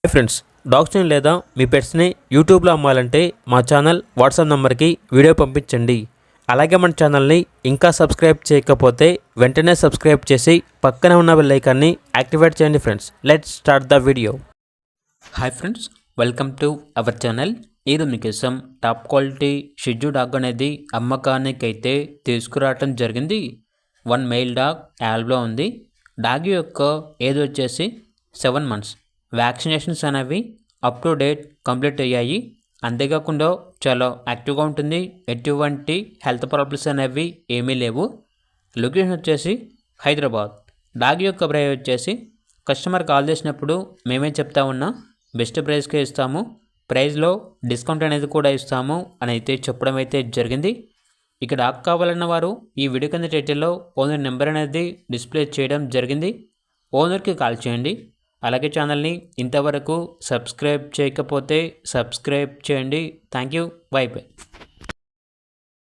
Hi friends, డాగ్స్ని లేదా మీ పెట్స్ని యూట్యూబ్లో అమ్మాలంటే మా ఛానల్ వాట్సాప్ నెంబర్కి వీడియో పంపించండి. అలాగే మన ఛానల్ని ఇంకా సబ్స్క్రైబ్ చేయకపోతే వెంటనే సబ్స్క్రైబ్ చేసి పక్కనే ఉన్న బెల్ ఐకాన్ని యాక్టివేట్ చేయండి. Friends, let's start the video. Hi friends, welcome to our channel. ఈరోజు మీకోసం టాప్ క్వాలిటీ షిజు డాగ్ అనేది అమ్మకానికి అయితే తీసుకురావటం జరిగింది. వన్ మెయిల్ డాగ్ యాల్బ్లో ఉంది. డాగ్ యొక్క ఏజ్ వచ్చేసి 7 months. వ్యాక్సినేషన్స్ అనేవి అప్ టు డేట్ కంప్లీట్ అయ్యాయి. అంతేకాకుండా చాలా యాక్టివ్గా ఉంటుంది. ఎటువంటి హెల్త్ ప్రాబ్లమ్స్ అనేవి ఏమీ లేవు. లొకేషన్ వచ్చేసి హైదరాబాద్. డాగ్ యొక్క ప్రైస్ వచ్చేసి కస్టమర్ కాల్ చేసినప్పుడు మేమే చెప్తా ఉన్నా బెస్ట్ ప్రైస్కే ఇస్తాము, ప్రైస్లో డిస్కౌంట్ అనేది కూడా ఇస్తాము అని అయితే చెప్పడం అయితే జరిగింది. ఇక డాగ్ కావాలన్న వారు ఈ వీడియో కింద టైటిల్లో ఓనర్ నెంబర్ అనేది డిస్ప్లే చేయడం జరిగింది. ఓనర్కి కాల్ చేయండి. అలాగే ఛానల్ని ఇంతవరకు సబ్స్క్రైబ్ చేయకపోతే సబ్స్క్రైబ్ చేయండి. Thank you. By by.